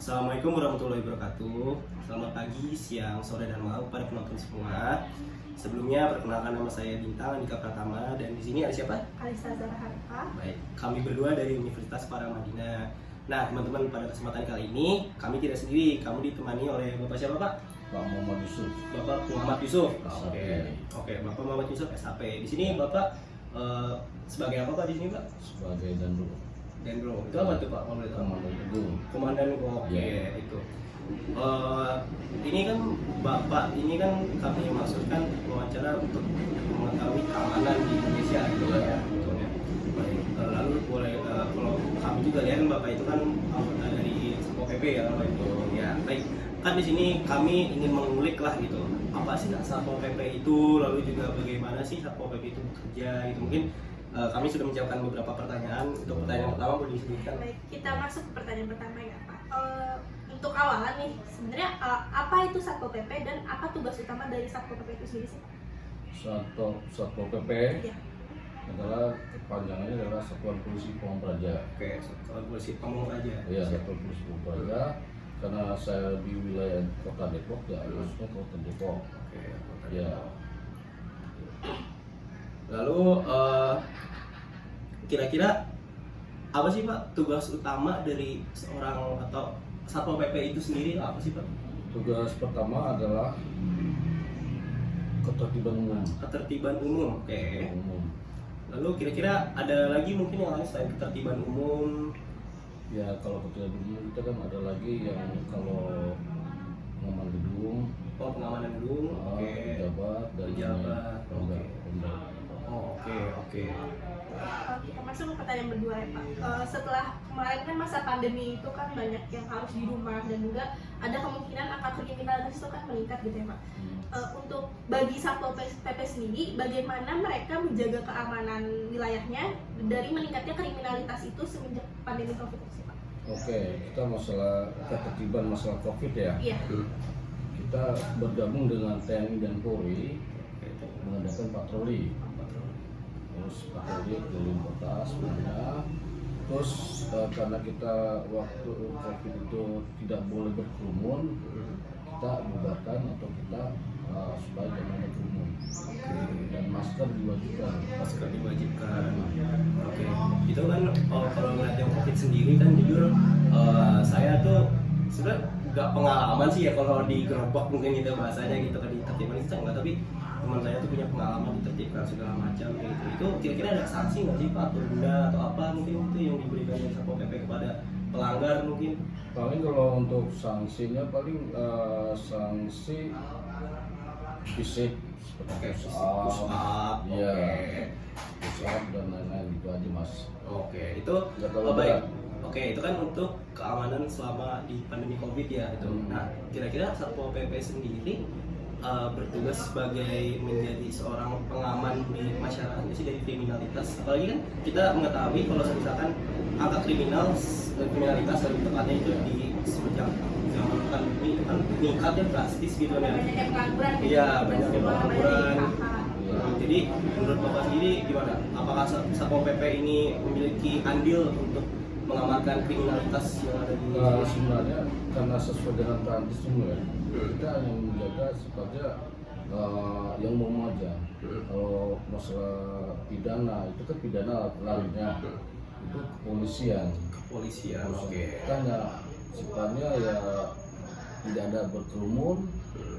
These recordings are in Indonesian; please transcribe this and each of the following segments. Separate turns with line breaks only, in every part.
Assalamualaikum warahmatullahi wabarakatuh. Selamat pagi, siang, sore, dan malam pada penonton semua. Sebelumnya perkenalkan, nama saya Bintang Andika Pratama, dan di sini ada siapa?
Kalista Zahra Harpa.
Baik, kami berdua dari Universitas Paramadina. Nah, teman-teman, pada kesempatan kali ini kami tidak sendiri. Kami ditemani oleh Bapak siapa, Pak?
Pak Muhammad Yusuf.
Bapak Muhammad Yusuf.
SAP.
Oke, Bapak Muhammad Yusuf SAP. Di sini Bapak sebagai apa, Pak, di sini, Pak?
Sebagai Dandu
Dan bro, itu apa tuh, Pak? Kalau boleh tahu?
Komandan Gedung.
Komandan. Oke,
Ya.
itu. Ini kan Bapak, ini kan kami maksudkan wawancara untuk mengetahui keamanan di Indonesia gitu ya. Betul ya. Baik, lalu boleh kalau kami juga lihat kan Bapak itu kan anggota dari Satpol PP ya, Bapak itu. Ya, baik. Kan di sini kami ingin mengulik lah gitu. Apa sih Satpol PP itu, lalu juga bagaimana sih Satpol PP itu bekerja gitu. Mungkin kami sudah menjawabkan beberapa pertanyaan. Untuk pertanyaan pertama boleh disebutkan.
Baik, kita masuk ke pertanyaan pertama ya Pak. Untuk awalan nih, sebenarnya apa itu Satpol PP dan apa tugas utama dari Satpol PP itu sendiri sih Pak?
Satpol PP
Iya.
adalah kepanjangannya adalah Satuan Polisi Pamong Praja.
Oke, Satuan Polisi Pamong Praja.
Ya, Satuan Polisi Pamong Praja. Karena saya di wilayah Kota Depok, ya khususnya Kota Depok.
Oke,
Ya,
lalu kira-kira apa sih Pak tugas utama dari seorang atau Satpol PP itu sendiri apa sih Pak?
tugas pertama adalah ketertiban umum.
Ketertiban umum. Oke.
Umum.
Lalu kira-kira ada lagi mungkin yang lain selain ketertiban umum?
Ya, kalau ketertiban umum kita kan ada lagi yang kalau pengaman gedung,
Pengamanan gedung. Oke.
pejabat dan
Pejabat. Oke.
Pemda.
Oh, oke.
Kita masuk ke pertanyaan berdua ya Pak. Setelah kemarin kan masa pandemi itu kan banyak yang harus di rumah dan juga ada kemungkinan angka kriminalitas itu kan meningkat gitu ya Pak. Untuk bagi Satpol PP sendiri, bagaimana mereka menjaga keamanan wilayahnya dari meningkatnya kriminalitas itu semenjak pandemi COVID ini Pak?
Oke, kita masalah ketertiban masalah COVID ya.
Iya.
Kita bergabung dengan TNI dan Polri mengadakan patroli. Terus patroli keliling kota sebenarnya. Terus karena kita waktu COVID itu tidak boleh berkerumun, kita bubarkan atau kita supaya jangan berkerumun. Dan masker diwajibkan.
Masker diwajibkan. Oke. Itu kan kalau ngeliat yang COVID sendiri kan jujur saya tuh sebenarnya nggak pengalaman sih ya kalau digerobak mungkin gitu bahasanya gitu kan ditertibkan itu enggak, tapi teman saya tuh punya pengalaman ditertibkan segala macam kayak gitu. Itu kira-kira ada sanksi nggak sih Pak, atau denda atau apa mungkin itu yang diberikan oleh Satpol PP kepada pelanggar mungkin?
Paling kalau untuk sanksinya paling sanksi fisik seperti push up, ya, push up dan lain-lain itu aja Mas.
Oke, itu
Nggak terlalu
baik.
berat.
Oke, itu kan untuk keamanan selama di pandemi COVID ya itu. Nah, kira-kira Satpol PP sendiri bertugas sebagai menjadi seorang pengaman di masyarakat sih dari kriminalitas. Apalagi kan kita mengetahui kalau misalkan angka kriminalitas lebih tepatnya itu di semenjak zaman pandemi itu kan meningkatnya drastis gitu ya.
Banyak yang pengangguran gitu.
Iya, banyak yang pengangguran.
Ya.
Jadi menurut Bapak sendiri gimana? Apakah Satpol PP ini memiliki andil untuk mengamankan kriminalitas yang ada di
Sebenarnya karena sesuai dengan terorisme ya, kita hanya menjaga supaya yang mau aja. Kalau masalah pidana itu kan pidana larinya itu kepolisian.
kepolisian?
Kita hanya sifatnya ya tidak ada berkerumun,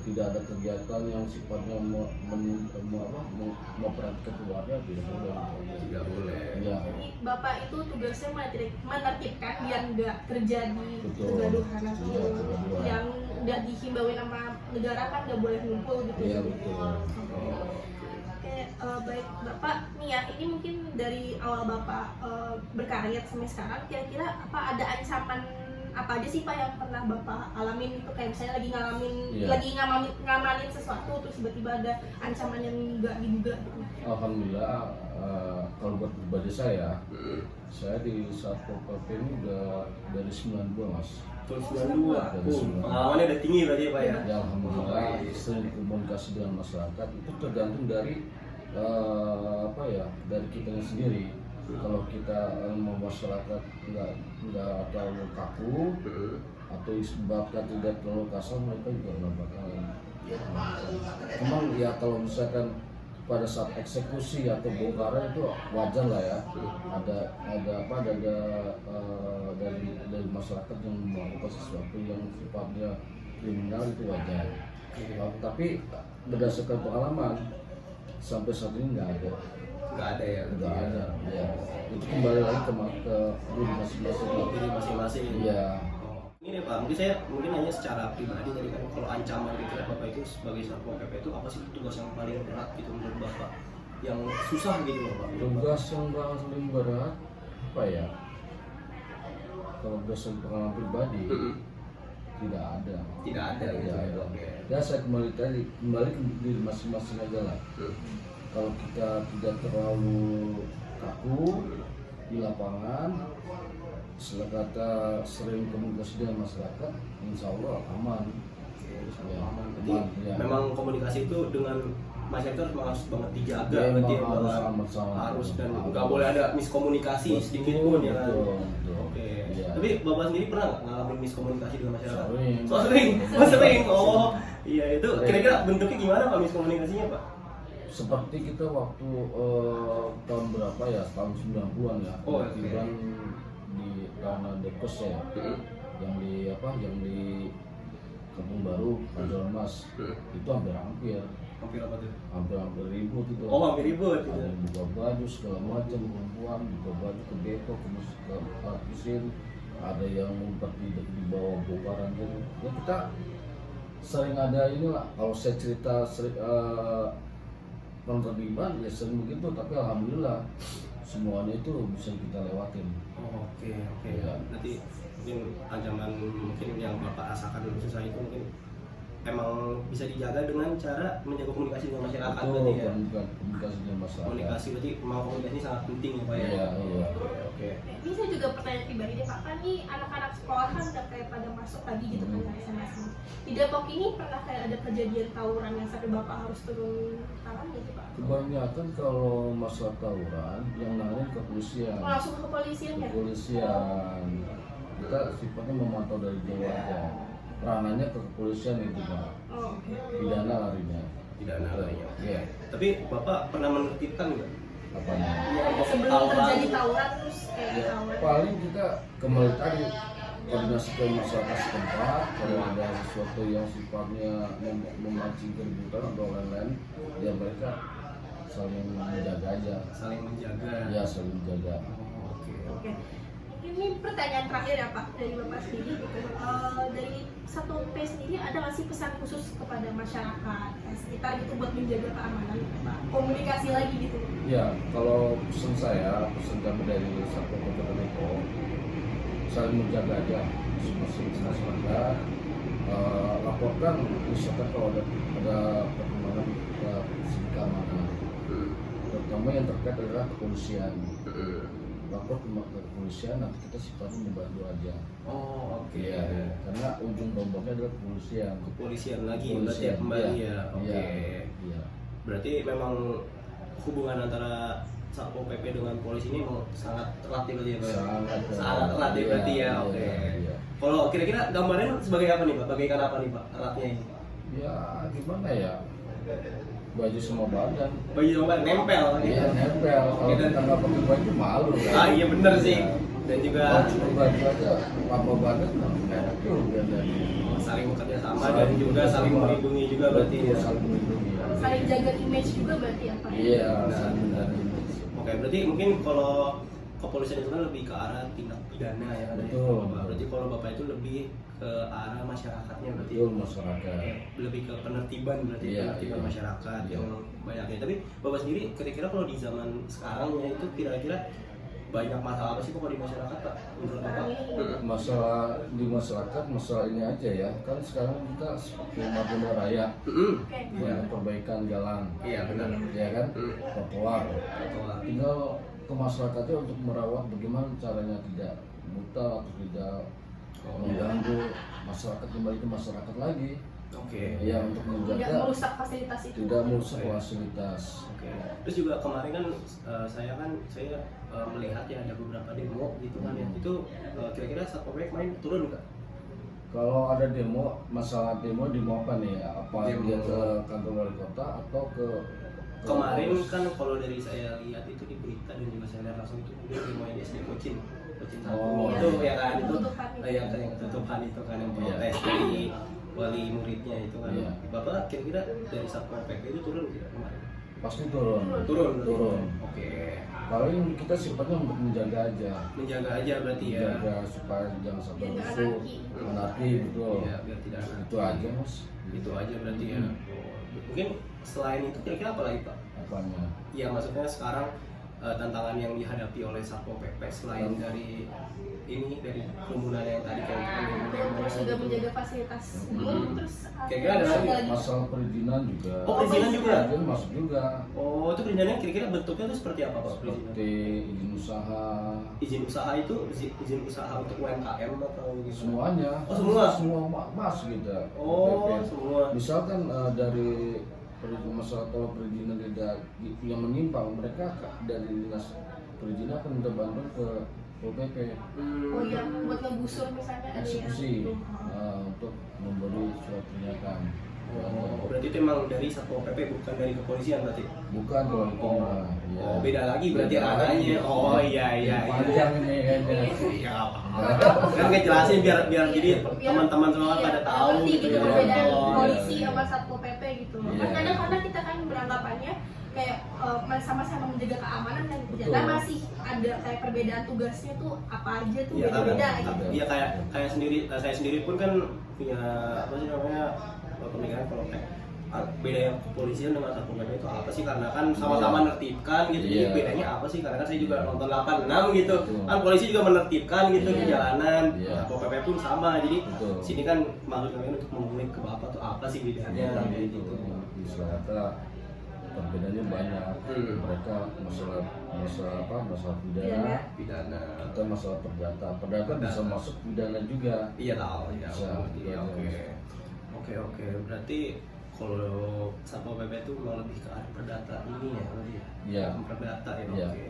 tidak ada kegiatan yang sifatnya memperhatikan keluarga, tidak boleh.
Tidak boleh.
Ya,
Bapak itu tugasnya menertibkan biar nggak terjadi
Betul.
kegaduhan atau
Iya, kegaduhan.
yang udah dihimbauin sama negara kan nggak boleh ngumpul gitu.
iya betul.
Oke, baik Bapak nih ya, ini mungkin dari awal Bapak berkarir sampai sekarang, kira-kira apa ada ancaman apa aja sih Pak yang pernah Bapak alamin itu, kayak misalnya lagi ngamanin sesuatu terus tiba-tiba ada ancaman yang nggak diduga gitu.
Alhamdulillah, kalau buat pribadi saya di Satpol PP ini udah dari 92 Mas.
Tahun 92.
Dari 92.
Pengalamannya udah tinggi berarti ya Pak ya?
Ya alhamdulillah, sering komunikasi dengan masyarakat itu tergantung dari dari kitanya sendiri. Kalau kita mau masyarakat nggak terlalu kaku atau disebabkan tidak terlalu kasar, mereka juga nggak bakalan. Cuman ya kalau misalkan pada saat eksekusi atau bongkaran itu wajar lah ya, dari masyarakat yang melakukan sesuatu yang sifatnya kriminal itu wajar. Tapi berdasarkan pengalaman sampai saat ini nggak ada ya. Itu kembali lagi ke diri masing-masing. Iya.
Ini nih Pak, mungkin hanya secara pribadi tadi kan, kalau ancaman gitu ya Bapak itu sebagai Satpol PP itu apa sih tugas yang paling berat gitu menurut Bapak, yang susah gitu loh Pak?
Tugas yang paling berat apa ya? Kalau berdasarkan pengalaman pribadi tidak ada. Ya saya kembali ke diri masing-masing aja lah. Kalau kita tidak terlalu kaku di lapangan, setelah kata sering komunikasi dengan masyarakat, insya Allah aman.
Ya. Memang komunikasi itu dengan masyarakat harus banget dijaga, berarti harus dan nggak boleh ada miskomunikasi sedikit pun ya kan. Oke.
Ya.
Tapi Bapak sendiri pernah nggak ngalamin miskomunikasi dengan masyarakat?
Sering.
Oh iya, itu kira-kira bentuknya gimana Pak miskomunikasinya Pak?
Seperti kita waktu tahun berapa ya, tahun 90-an ya, kebetulan di karena Depos ya, yang di Kampung Baru, Raja Mas, itu hampir
Apa tuh?
hampir ribut itu.
Oh, hampir ribut.
Ada yang buka baju segala macam, perempuan buka baju ke beto, ke partisin, ada yang ngumpet di bawah bongkaran gitu. Ya kita sering ada inilah, kalau saya cerita penerbitan ya sering begitu, tapi alhamdulillah semuanya itu bisa kita lewatin.
Oke.
Ya.
Berarti mungkin ancaman yang Bapak rasakan susah itu mungkin emang bisa dijaga dengan cara menjaga komunikasi dengan masyarakat.
Betul,
berarti ya.
Komunikasi dengan masyarakat.
Komunikasi berarti memang komunikasi sangat penting ya Pak ya.
Iya.
Oke.
Ini saya juga pertanyaan pribadi deh Pak, kan nih anak-anak sekolah kan udah kayak pada masuk lagi gitu kan dari SMA. Di Depok ini pernah kayak ada kejadian tawuran yang sampai Bapak harus turun tangan gitu Pak?
Kebanyakan kalau masalah tawuran yang nangani kepolisian.
Langsung ke kepolisian ya?
Kepolisian. Kita sifatnya memantau dari jauh aja. Ranahnya ke kepolisian itu Pak.
Oh, oke.
Pidana larinya. Iya.
Tapi Bapak pernah menertibkan nggak?
Apanya?
Sebelum terjadi tawuran terus kayak
Ya,
tawuran.
paling kita kembali tadi koordinasi ke masyarakat setempat. Kalau ada sesuatu yang sifatnya memancing keributan atau lain-lain, ya mereka saling menjaga aja.
Saling menjaga.
Ya, saling menjaga.
Oke. Ini pertanyaan terakhir ya Pak dari Bapak sendiri gitu. Dari Satpol PP sendiri ada nggak sih pesan khusus kepada masyarakat sekitar gitu buat menjaga keamanan Pak? Komunikasi lagi gitu.
Ya, kalau pesan kami dari Satpol PP Depok, saling menjaga aja masing-masing masyarakat. Laporkan misalkan kalau ada perkembangan segi keamanan, terutama yang terkait adalah kepolisian. Lapor ke kepolisian, nanti kita sifatnya membantu aja.
Oh, oke.
Iya, karena ujung tombaknya adalah kepolisian.
Kepolisian lagi berarti ya kembali ya. Oke.
Iya.
Berarti memang hubungan antara Satpol PP dengan polisi ini memang sangat erat ya berarti ya Pak? Sangat erat ya berarti ya. Oke.
Iya.
Kalau kira-kira gambarnya sebagai apa nih Pak? Bagaikan apa nih Pak eratnya ini?
Ya gimana ya? Baju semua badan.
Baju sama nempel gitu.
Iya, nempel. Kalau kita nggak pakai baju malu kan.
Ah iya bener sih.
Iya.
Dan juga
Kalau cuma baju aja apa badan enak juga dan
saling bekerja sama dan juga saling melindungi juga berarti ya.
Saling melindungi.
Saling jaga image juga berarti apa?
Iya, saling melindungi.
Oke, berarti mungkin kalau kepolisian itu kan lebih ke arah tindak pidana ya kan?
Betul.
Berarti kalau Bapak itu lebih ke arah masyarakatnya berarti.
Betul, masyarakat.
Lebih ke penertiban berarti
Iya,
penertiban
iya.
masyarakat
Iya.
yang banyaknya. Tapi Bapak sendiri kira-kira kalau di zaman sekarang ya itu kira-kira banyak masalah apa sih Pak kalau di masyarakat Pak menurut Bapak?
Masalah di masyarakat, masalah ini aja ya. Kan sekarang kita seperti Madura Raya,
Oke.
ya, perbaikan jalan,
Iya benar.
ya kan, trotoar.
Trotoar.
Tinggal ke masyarakatnya untuk merawat bagaimana caranya tidak buta atau tidak mengganggu masyarakat, kembali ke masyarakat lagi.
Oke.
Ya, untuk
Tidak
menjaga
merusak fasilitas itu.
tidak merusak fasilitas.
Oke. Terus juga kemarin kan saya melihat ya ada beberapa demo gitu kan ya. Itu kira-kira Satpol PP main turun nggak
Kalau ada demo, masalah demo apa nih? Apa
Demo.
dia ke kantor wali kota atau ke
Kemarin kan kalau dari saya lihat itu di berita dan juga saya lihat langsung itu dia demo di SD Kocin satu
Oh,
itu
iya.
ya kan itu
Tutupan itu.
yang tutupan itu kan yang
Iya.
protes dari wali muridnya itu kan.
Iya.
Bapak kira-kira dari Satpol PP itu turun tidak kemarin?
pasti turun.
Turun. Oke.
Paling kita sifatnya untuk menjaga aja.
Menjaga aja berarti ya.
Menjaga supaya jangan sampai
Biar nggak
busuk,
anarki.
anarki betul.
Iya, biar tidak
Itu aja mas.
Itu aja berarti ya.
Hmm.
Mungkin selain itu kira-kira apa lagi Pak?
Apanya?
Ya maksudnya sekarang tantangan yang dihadapi oleh Satpol PP selain dari ini dari kerumunan yang tadi kayak
Terus juga menjaga fasilitas umum, terus
Kayaknya ada lagi
Masalah perizinan juga.
Oh, perizinan juga?
Perizinan masuk juga.
Oh, itu perizinannya kira-kira bentuknya itu seperti apa Pak perizinan?
Seperti izin usaha.
Izin usaha itu izin usaha untuk UMKM atau gitu?
Semuanya.
Oh, semua?
Semua mas gitu.
Oh,
PP.
semua.
Misalkan dari masalah kalau perizinan tidak yang menyimpang, mereka dari dinas perizinan akan minta bantuan ke PP
oh yang buat ngegusur misalnya ada yang
eksekusi untuk memberi surat pernyataan.
Oh, berarti itu emang dari Satpol PP bukan dari kepolisian berarti?
Bukan kalau itu mah. Ya.
Oh, beda lagi berarti
Beda
ranahnya.
lagi.
Oh iya.
Panjang ini kayaknya.
Iya, kan ngejelasin biar jadi teman-teman semua pada tahu
ngerti gitu
Iya.
perbedaan
Oh, iya.
polisi sama Satpol PP gitu.
Iya.
Kan kadang-kadang kita kan beranggapannya kayak sama-sama menjaga keamanan kan
Betul.
ternyata masih ada kayak perbedaan tugasnya tuh apa aja tuh
Iya,
beda-beda
ada.
gitu.
Iya kayak saya sendiri pun kan punya apa sih namanya pemikiran kalau kayak beda yang kepolisian dengan Satpol PP itu apa sih, karena kan sama-sama menertibkan gitu. Jadi
Iya.
bedanya apa sih, karena kan saya juga nonton 86 gitu.
Betul.
Kan polisi juga menertibkan gitu di
Iya.
jalanan.
Iya.
Satpol PP pun sama. Jadi
Betul.
sini kan maksudnya untuk mengulik ke Bapak tuh apa sih bedanya kayak gitu.
Di Selatan perbedaannya banyak. Mereka masalah pidana,
Pidana.
kita masalah perdata. Perdata bisa masuk pidana juga.
Iya tahu ya.
Bisa.
Iya, oke. Berarti kalau Satpol PP itu mau lebih ke arah perdata ini ya, berarti ya?
Iya.
Perdata ya.
Iya.
Oke.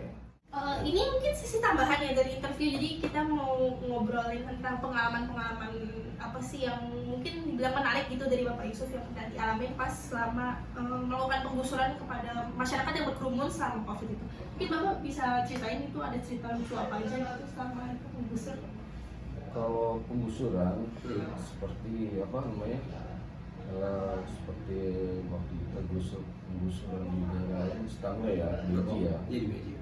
Ini mungkin sisi tambahan ya dari interview, jadi kita mau ngobrolin tentang pengalaman-pengalaman apa sih yang mungkin dibilang menarik gitu dari Bapak Yusuf yang pernah dialami pas selama melakukan penggusuran kepada masyarakat yang berkerumun selama COVID itu. Mungkin Bapak bisa ceritain itu ada cerita lucu apa aja gitu selama itu penggusur?
Kalau penggusuran seperti apa namanya? Seperti waktu kita penggusuran di daerah Stangre ya, di ya.
Jadi Beji.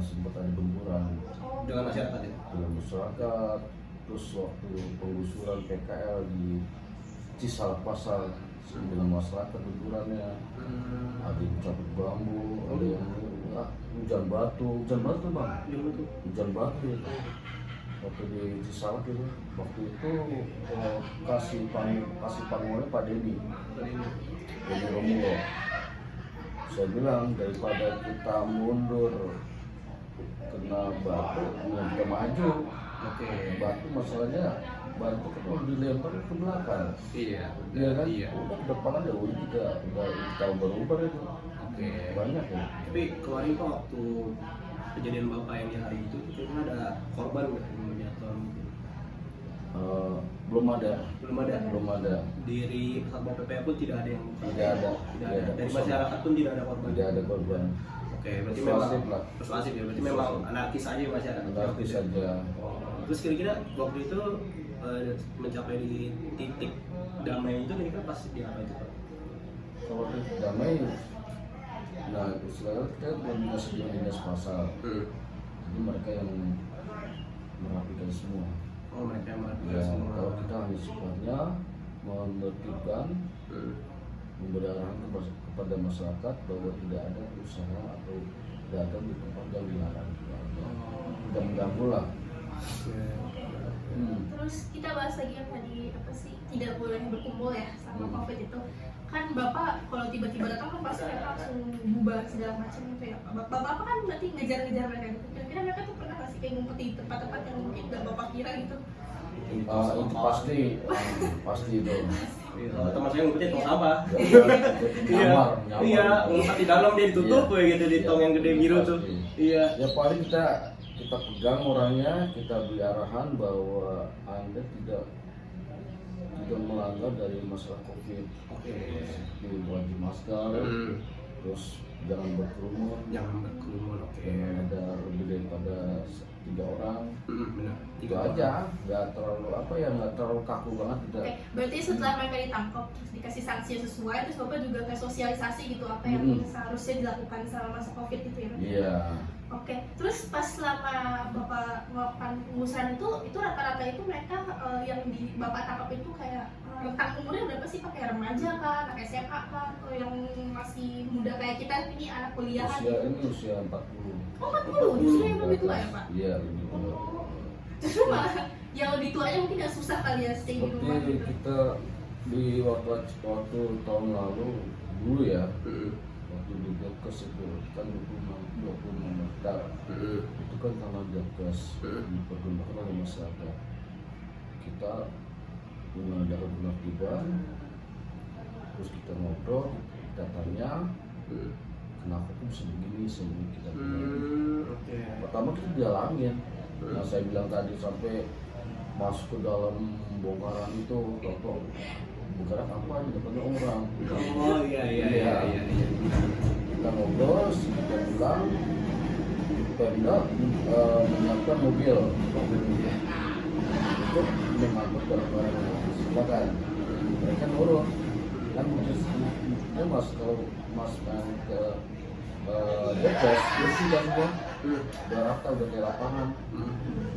Sempat ada benturan
Dengan masyarakat ya.
dengan masyarakat, terus waktu penggusuran PKL di Cisalak Pasar dengan masyarakat benturannya, ada yang cabut bambu, ada yang hujan batu bang, hujan batu itu. Waktu di Cisalak itu, waktu itu kasih panggilannya Pak Dedi Romulo. Saya bilang daripada kita mundur kena batu, kita maju.
Oke.
Batu masalahnya batu kan kalau dilempar ke belakang.
Iya.
Iya kan? Udah ke depan aja udah tahu berubah itu.
Oke.
Banyak ya.
Tapi kemarin Pak waktu kejadian Bapak yang di hari itu kira-kira ada korban nggak yang jatuh?
Belum ada.
Belum ada. Dari Satpol PP pun tidak ada yang
Tidak ada.
Dari masyarakat pun tidak ada korban.
Tidak ada korban.
Oke, berarti
Persuasif
memang
lah.
persuasif ya. Berarti memang anarkis aja masyarakat.
Anarkis saja.
Oh, terus kira-kira waktu itu mencapai di titik damai itu kira-kira pas di apa itu Pak?
Kalau titik damai, nah istilahnya kita berdinas dengan dinas pasar. Jadi mereka yang merapikan semua.
Oh, mereka yang melakukan
Ya,
semua.
kalau kita hanya sifatnya menertibkan, memberi arahan kepada masyarakat bahwa tidak ada usaha atau dagang di tempat yang dilarang. Tidak mengganggu lah.
Terus kita bahas lagi yang tadi apa sih tidak boleh berkumpul ya sama COVID itu. Kan Bapak kalau tiba-tiba datang kan pasti mereka langsung bubar segala macam gitu ya. Bapak kan berarti ngejar-ngejar mereka gitu. Kira-kira mereka tuh pernah nggak sih kayak ngumpet di tempat-tempat yang mungkin nggak Bapak kira gitu?
Itu pasti itu.
Kalau teman saya ngumpetnya tong sampah.
Nyamar.
Iya, ngumpet di dalam dia ditutup
Iya.
ya gitu di tong yang gede biru tuh.
Pasti.
Iya.
Ya paling kita pegang orangnya, kita beri arahan bahwa Anda tidak melanggar dari masalah COVID.
Oke.
Wajib masker, terus jangan berkerumun,
Jangan berkerumun. Oke.
jangan ada lebih daripada 3 orang.
Benar.
Itu aja, nggak terlalu apa ya, nggak terlalu kaku banget tidak.
Oke, berarti setelah mereka ditangkap terus dikasih sanksi yang sesuai, terus bapak juga ke sosialisasi gitu apa yang seharusnya dilakukan selama masa covid gitu ya Pak?
Iya.
Oke, terus pas selama bapak melakukan pengusahaan itu rata-rata itu mereka yang di bapak tangkap itu kayak rentang umurnya berapa sih pak? Kayak remaja kah, anak SMA kah, atau yang masih muda kayak kita ini anak kuliahan?
Usia ini usia 40.
Oh 40, justru yang lebih tua ya pak?
Iya, lebih tua.
Oh, justru malah yang lebih tuanya mungkin yang susah kali ya stay di rumah
Seperti
gitu.
kita di waktu tahun lalu dulu ya, waktu di Jokes itu kan 26 hektar, itu kan tanah Jokes dipergunakan oleh masyarakat. Kita mengadakan penertiban, terus kita ngobrol, kita tanya kenapa tuh sebegini kita bilang.
Oke.
Pertama kita dialangin. Nah saya bilang tadi sampai masuk ke dalam bongkaran itu, contoh bongkaran apa di depannya orang.
Oh iya.
Kita ngobrol, kita bilang Pemda menyiapkan mobil untuk mengangkut barang-barang. Silakan. Mereka nurut. Kan mas kalau mas main ke Depes, dia sudah semua udah rata, udah kayak lapangan.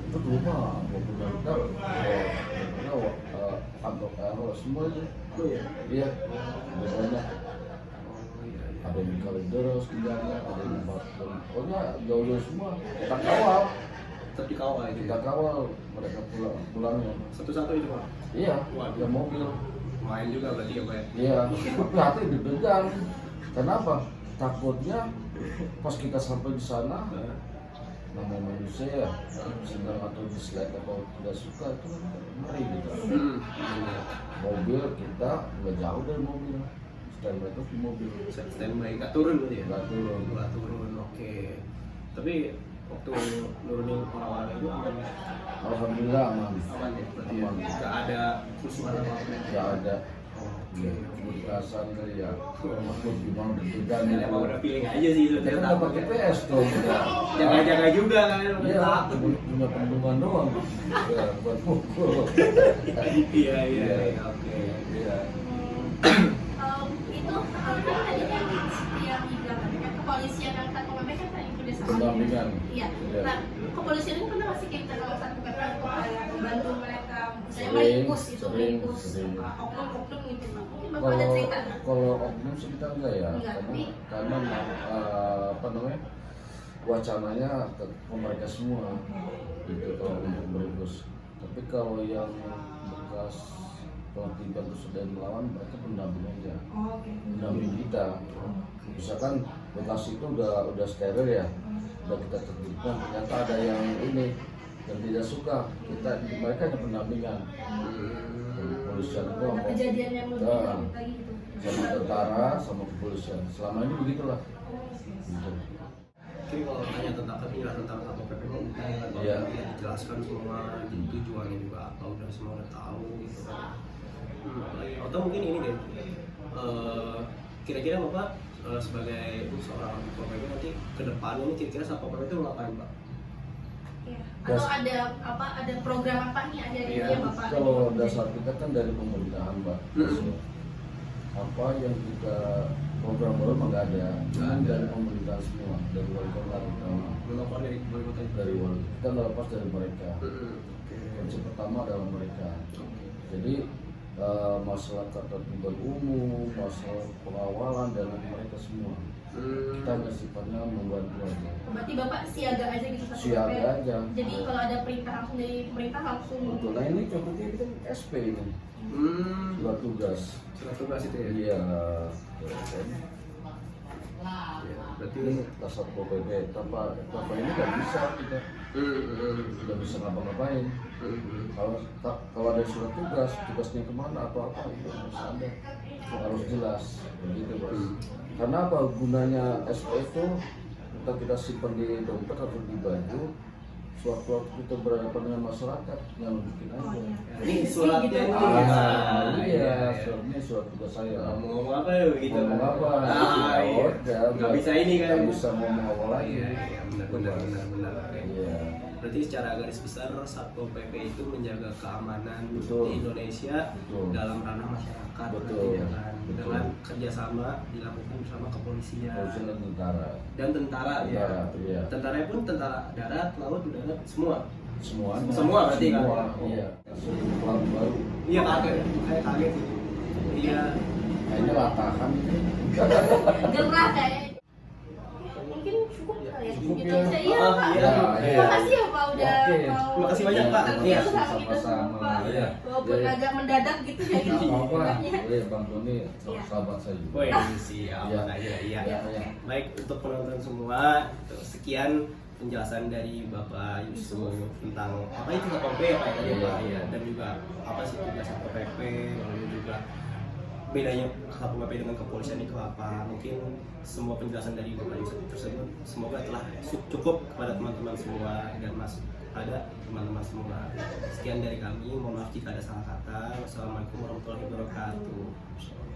Itu rumah, 20 hektar, kantor aero semua itu.
Oh iya.
Iya, udah banyak. Ada yang di Kalideres, ada yang di Batu. Pokoknya jauh-jauh semua. Kita kawal,
Tetap dikawal itu.
kita kawal mereka pulangnya.
Satu-satu itu pak.
Iya,
Waduh.
ada mobil.
Main juga berarti ya pak ya.
Iya, tapi hati deg-degan. Kenapa? Takutnya pas kita sampai di sana, nama manusia ya, sedang atau dislike atau tidak suka itu ngeri gitu. Mobil kita nggak jauh dari mobil, standby itu di mobil,
Standby nggak turun berarti ya.
nggak turun.
Nggak turun. Oke. Tapi waktu nurunin orang-orang itu aman.
Alhamdulillah aman,
Aman ya. Berarti ya.
aman.
Nggak ada kerusuhan apa-apa.
Nggak ada.
Oke.
Kekasan kali ya, aku gimana deg-degan
Dan emang udah feeling aja sih itu.
Kita kan dapat TPS dong, udah.
Jaga-jaga juga kan.
Iya,
Takut.
cuma perlindungan doang. Ya, buat pukul.
Iya. Oke.
Iya.
Itu kan tadi kan yang dibilang tadi kan kepolisian dan Satpol PP kan tadi kerjasama.
Pendampingan.
Iya.
Iya.
Nah, kepolisian itu pernah masih kita kalau Satpol PP untuk kayak membantu mereka, misalnya
Sering,
meringkus itu,
sering,
meringkus
sering.
oknum-oknum gitu. Nah, mungkin bapak ada cerita nggak?
Kalau oknum sih kita enggak ya,
Enggak,
karena apa namanya, wacananya ke mereka semua gitu kalau untuk meringkus. Tapi kalau yang bekas penertiban terus sudah melawan, mereka pendamping aja,
Oh, oke.
pendamping kita. Misalkan bekas itu udah steril ya, udah kita tertibkan, ternyata ada yang ini dan tidak suka, mereka ada pendampingan. Kepolisian itu
Ada kejadian yang lebih
Nah.
lanjut lagi gitu.
sama tentara sama kepolisian, selama ini begitulah gitu.
Jadi kalau tanya tentang Satpol PP itu
Iya.
tidak dijelaskan semua gitu, tujuannya juga apa udah semua udah tahu gitu kan. Atau mungkin ini deh, kira-kira bapak sebagai seorang Satpol PP nanti ke depan ini kira-kira Satpol PP itu ngapain pak?
Iya. Atau ada program apa nih ada
Iya.
yang bapak?
Kalau dasar kita kan dari pemerintahan Mbak, apa yang kita program baru mah nggak ada,
Nggak ada.
dari pemerintahan semua, dari wali kota terutama,
Belum apa dari wali kota itu?
dari wali kita nggak lepas dari mereka.
Oke.
Konsep pertama adalah mereka. Jadi masalah ketertiban umum, masalah pengawalan dan mereka semua. Kita hanya sifatnya membantu aja.
Berarti bapak siaga aja gitu Satpol
Siaga
PP?
aja.
Jadi kalau ada perintah langsung dari pemerintah langsung.
Betul. Nah ini contohnya ini kan SP ini, surat tugas.
Surat tugas itu ya?
Iya.
Iya. Berarti
Ini dasar Satpol PP, tanpa ini nggak bisa kita, nggak bisa ngapa-ngapain. Kalau ada surat tugas, tugasnya kemana atau apa itu harus ada, harus jelas begitu bos. Karena apa gunanya SP itu kita simpan di dompet atau di baju, sewaktu kita berhadapan dengan masyarakat yang bikin aja.
Oh, iya.
Ini suratnya
Gitu.
ini.
Iya, suratnya surat tugas saya.
Mau ngomong apa ya begitu?
Ngomong apa?
Ah, iya. Nggak bisa ini kan?
Nggak bisa ngomong apa lagi.
Iya, iya, benar.
Iya.
Berarti secara garis besar Satpol PP itu menjaga keamanan
Betul.
di Indonesia
Betul.
dalam ranah masyarakat.
Betul.
berarti ya kan?
Betul.
Dengan kerjasama dilakukan bersama kepolisian
Polisi dan tentara.
dan tentara ya.
Tentara, iya.
Tentara pun tentara darat, laut, udara, semua.
Semuanya.
Semua berarti kan?
Semua. Iya. Kasus baru.
Iya kaget, saya kaget sih. Iya.
Kayaknya latahan.
Gerah kayaknya. Mungkin cukup kali ya.
Cukup
Gitu
ya.
aja. Iya,
Ah,
Pak.
iya.
Terima kasih ya Pak udah
Oke.
mau
Terima kasih banyak, Pak.
interview
Iya,
sama kita
sama-sama.
semua, Pak.
Iya.
Walaupun
Iya.
agak mendadak gitu ya.
Nggak apa-apa.
Iya.
Boleh Bang Tony,
Iya.
sahabat saya juga.
Woi, siap.
Iya.
Iya.
Iya, iya.
Baik, untuk penonton semua, sekian penjelasan dari Bapak Yusuf tentang apa itu Satpol PP ya Pak ya tadi
Iya.
Pak ya, dan juga apa sih tugas Satpol PP, lalu juga bedanya Satpol PP dengan kepolisian itu apa. Mungkin semua penjelasan dari Bapak Yusuf tersebut semoga telah cukup kepada teman-teman semua dan masuk pada teman-teman semua. Sekian dari kami, mohon maaf jika ada salah kata. Wassalamualaikum warahmatullahi wabarakatuh.